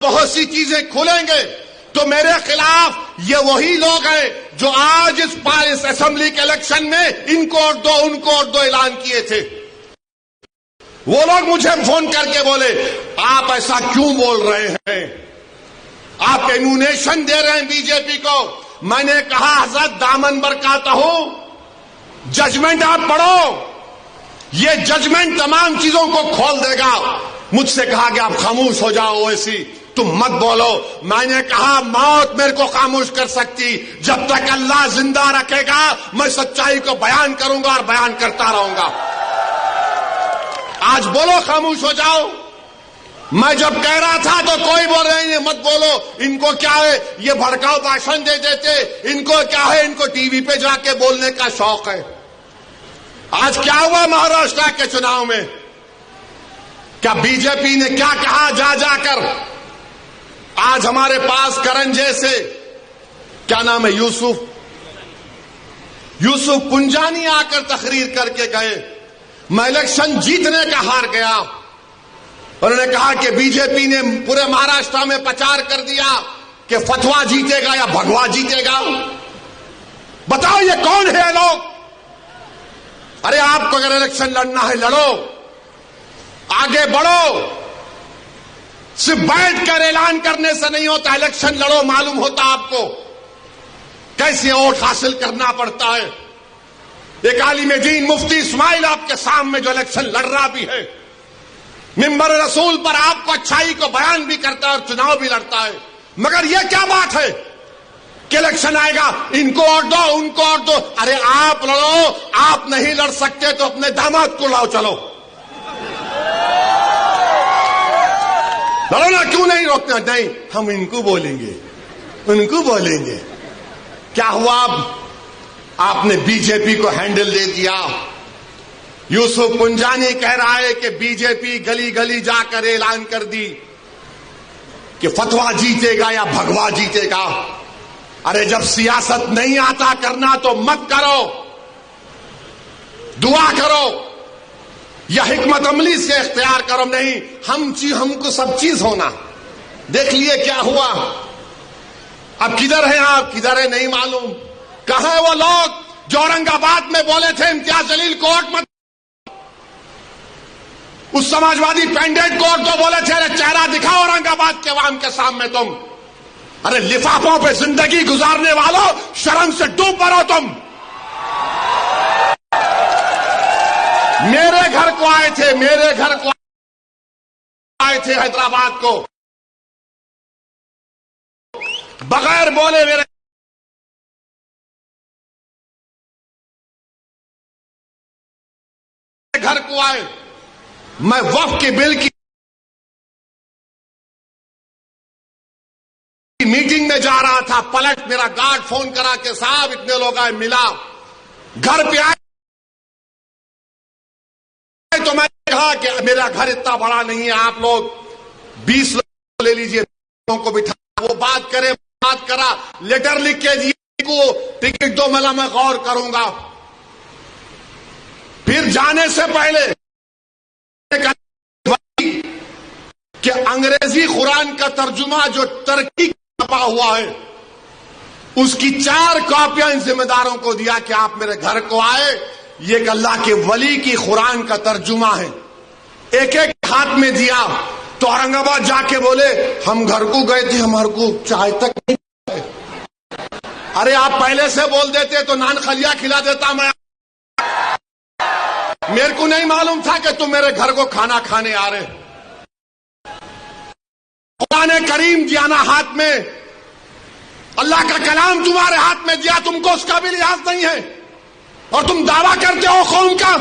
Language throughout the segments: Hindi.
बहुत सी चीजें खुलेंगे तो मेरे खिलाफ ये वही लोग हैं जो आज इस असेंबली के इलेक्शन में इनको और दो उनको और दो ऐलान किए थे। वो लोग मुझे फोन करके बोले आप ऐसा क्यों बोल रहे हैं, आप एम्यूनेशन दे रहे हैं बीजेपी को। मैंने कहा हजरत दामन बरकाता हूं, जजमेंट आप पढ़ो, ये जजमेंट तमाम चीजों को खोल देगा। मुझसे कहा कि आप खामोश हो जाओ, ओवैसी तुम मत बोलो। मैंने कहा मौत मेरे को खामोश कर सकती, जब तक अल्लाह जिंदा रखेगा मैं सच्चाई को बयान करूंगा और बयान करता रहूंगा। आज बोलो खामोश हो जाओ। मैं जब कह रहा था तो कोई बोल रहे हैं मत बोलो, इनको क्या है, ये भड़काऊ भाषण दे देते, इनको क्या है, इनको टीवी पे जाके बोलने का शौक है। आज क्या हुआ महाराष्ट्र के चुनाव में, क्या बीजेपी ने क्या कहा जा जाकर। आज हमारे पास करण जैसे, क्या नाम है, यूसुफ पुंजानी आकर तकरीर करके गए, मैं इलेक्शन जीतने का हार गया। उन्होंने कहा कि बीजेपी ने पूरे महाराष्ट्र में प्रचार कर दिया कि फतवा जीतेगा या भगवा जीतेगा। बताओ ये कौन है लोग। अरे आपको अगर इलेक्शन लड़ना है लड़ो, आगे बढ़ो, सिर्फ बैठकर ऐलान करने से नहीं होता, इलेक्शन लड़ो, मालूम होता आपको कैसे वोट हासिल करना पड़ता है। एक आलिम दीन मुफ्ती इस्माइल आपके सामने जो इलेक्शन लड़ रहा भी है, मिंबर रसूल पर आपको अच्छाई को बयान भी करता है और चुनाव भी लड़ता है, मगर यह क्या बात है कि इलेक्शन आएगा इनको और दो उनको और दो। अरे आप लड़ो, आप नहीं लड़ सकते तो अपने दामाद को लाओ, चलो लड़ो ना, क्यों नहीं रोकते। नहीं, हम इनको बोलेंगे उनको बोलेंगे। क्या हुआ, आपने बीजेपी को हैंडल दे दिया। यूसुफ पुंजानी कह रहा है कि बीजेपी गली गली जाकर ऐलान कर दी कि फतवा जीतेगा या भगवा जीतेगा। अरे जब सियासत नहीं आता करना तो मत करो, दुआ करो या हिकमत अमली से इख्तियार करो। नहीं, हमको सब चीज होना। देख लिए क्या हुआ। अब किधर हैं आप, किधर है नहीं मालूम। कहां है वो लोग जो औरंगाबाद में बोले थे इम्तियाज जलील कोर्ट मत, उस समाजवादी पेंडेंट कोर्ट तो बोले थे अरे चेहरा दिखाओ औरंगाबाद के अवाम के सामने तुम। अरे लिफाफों पे जिंदगी गुजारने वालों, शर्म से डूब पड़ो तुम। मेरे घर को आए थे, मेरे घर को आए थे हैदराबाद को, बगैर बोले मेरे घर को आए। मैं वक्फ के बिल की मीटिंग में जा रहा था, पलट मेरा गार्ड फोन करा के साहब इतने लोग आए, मिला, घर पे आए तो मैंने कहा कि मेरा घर इतना बड़ा नहीं है, आप लोग 20 लोग ले लीजिए, लोगों को बिठा, वो बात करे, बात करा, लेटर लिख के दिए को, टिकट दो, मैं गौर करूंगा। फिर जाने से पहले कि अंग्रेजी कुरान का तर्जुमा जो टर्की छपा हुआ है उसकी 4 कॉपियां इन जिम्मेदारों को दिया कि आप मेरे घर को आए, ये एक अल्लाह के वली की कुरान का तर्जुमा है। एक एक हाथ में दिया तो औरंगाबाद जाके बोले हम घर को गए थे, हमारे को चाय तक नहीं। अरे आप पहले से बोल देते तो नान खलिया खिला देता मैं। मेरे को नहीं मालूम था कि तुम मेरे घर को खाना खाने आ रहे। कुरान करीम दिया ना हाथ में, अल्लाह का कलाम तुम्हारे हाथ में दिया, तुमको उसका भी लिहाज नहीं है और तुम दावा करते हो कौम का।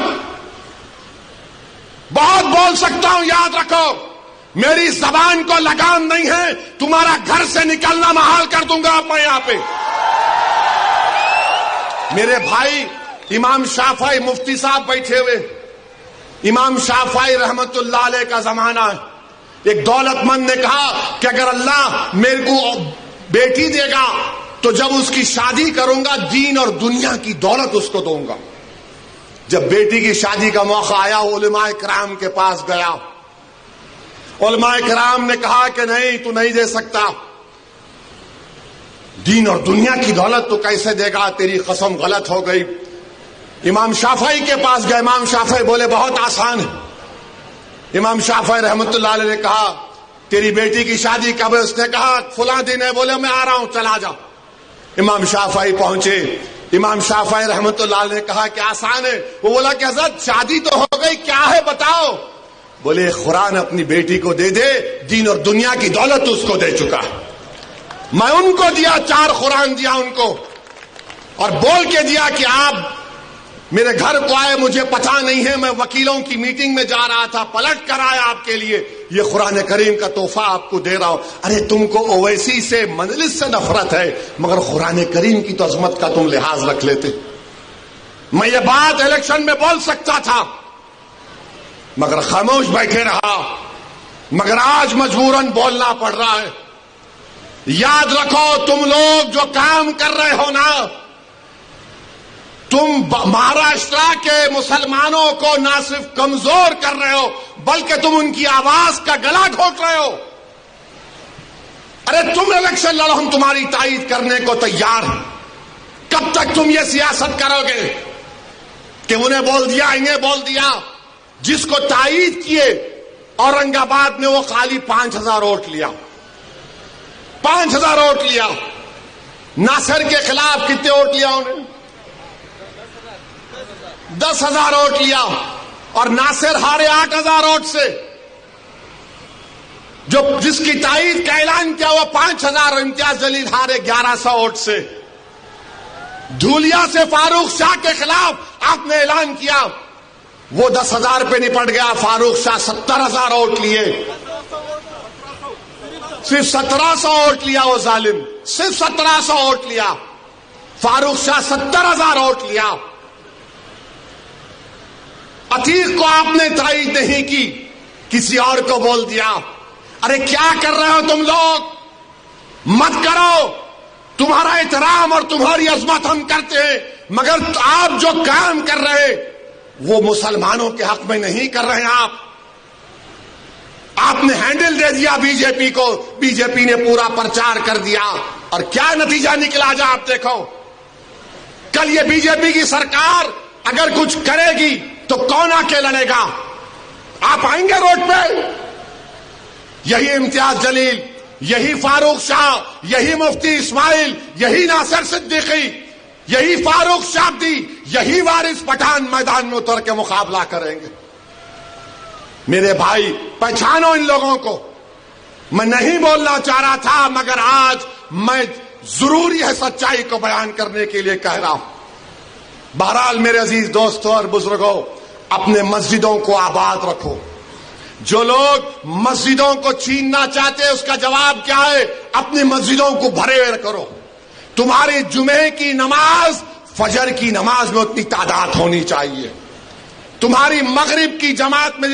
बहुत बोल सकता हूं, याद रखो मेरी जबान को लगाम नहीं है, तुम्हारा घर से निकलना महाल कर दूंगा मैं यहां पे। मेरे भाई इमाम शाफई मुफ्ती साहब बैठे हुए, इमाम शाफई रहमतुल्लाह अलैह का जमाना है। एक दौलतमंद ने कहा कि अगर अल्लाह मेरे को बेटी देगा तो जब उसकी शादी करूंगा दीन और दुनिया की दौलत उसको दूंगा। जब बेटी की शादी का मौका आया उलमाए किराम के पास गया, उलमाए किराम ने कहा कि नहीं, तू नहीं दे सकता, दीन और दुनिया की दौलत तो कैसे देगा, तेरी कसम गलत हो गई। इमाम शाफई के पास गए। इमाम शाफई बोले बहुत आसान है। इमाम शाफई रहमतुल्लाह अलैह ने कहा तेरी बेटी की शादी कब है? उसने कहा फुला दिन है। बोले मैं आ रहा हूं, चला जा। इमाम शाफई पहुंचे। इमाम शाफई रहमतुल्लाह अलैह ने कहा कि आसान है। वो बोला कि हज़रत शादी तो हो गई, क्या है बताओ। बोले कुरान अपनी बेटी को दे दे, दीन और दुनिया की दौलत उसको दे चुका है। मैं उनको दिया, 4 कुरान दिया उनको, और बोल के दिया कि आप मेरे घर को आए, मुझे पता नहीं है, मैं वकीलों की मीटिंग में जा रहा था, पलट कर आया आपके लिए, ये कुरान करीम का तोहफा आपको दे रहा हूं। अरे तुमको ओवैसी से, मजलिस से नफरत है, मगर कुरान करीम की तो अजमत का तुम लिहाज रख लेते। मैं ये बात इलेक्शन में बोल सकता था, मगर खामोश बैठे रहा। मगर आज मजबूरन बोलना पड़ रहा है। याद रखो, तुम लोग जो काम कर रहे हो ना, तुम महाराष्ट्र के मुसलमानों को ना सिर्फ कमजोर कर रहे हो, बल्कि तुम उनकी आवाज का गला घोट रहे हो। अरे तुम इलेक्शन लड़ो, हम तुम्हारी तायीद करने को तैयार हैं। कब तक तुम ये सियासत करोगे कि उन्हें बोल दिया, इन्हें बोल दिया? जिसको तायीद किए औरंगाबाद में, वो खाली 5000 वोट लिया, 5000 वोट लिया। नासिर के खिलाफ कितने वोट लिया उन्हें? 10,000 वोट लिया। और नासिर हारे 8,000 वोट से। जो जिसकी तायीद का ऐलान किया हुआ 5,000, इम्तियाज जलील हारे 1100 वोट से। धूलिया से फारूक शाह के खिलाफ आपने ऐलान किया, वो 10,000 पे निपट गया। फारूक शाह 70,000 वोट लिए, सिर्फ 1700 वोट लिया वो जालिम, सिर्फ 1700 वोट लिया। फारूक शाह 70,000 वोट लिया। अतीक को आपने तायीद नहीं की, किसी और को बोल दिया। अरे क्या कर रहे हो तुम लोग? मत करो। तुम्हारा एहतराम और तुम्हारी अजमत हम करते हैं, मगर आप जो काम कर रहे वो मुसलमानों के हक में नहीं कर रहे हैं। आपने हैंडल दे दिया बीजेपी को, बीजेपी ने पूरा प्रचार कर दिया, और क्या नतीजा निकला जा आप देखो। कल ये बीजेपी की सरकार अगर कुछ करेगी तो कौन आके लड़ेगा? आप आएंगे रोड पे? यही इम्तियाज जलील, यही फारूक शाह, यही मुफ्ती इस्माइल, यही नासिर सिद्दीकी, यही फारूक शाब्दी, यही वारिस पठान मैदान में उतर के मुकाबला करेंगे। मेरे भाई, पहचानो इन लोगों को। मैं नहीं बोलना चाह रहा था, मगर आज मैं जरूरी है सच्चाई को बयान करने के लिए कह रहा हूं। बहरहाल मेरे अजीज दोस्तों और बुजुर्गों, अपने मस्जिदों को आबाद रखो। जो लोग मस्जिदों को छीनना चाहते हैं, उसका जवाब क्या है? अपनी मस्जिदों को भरे करो। तुम्हारी जुमे की नमाज फजर की नमाज में उतनी तादाद होनी चाहिए। तुम्हारी मगरिब की जमात में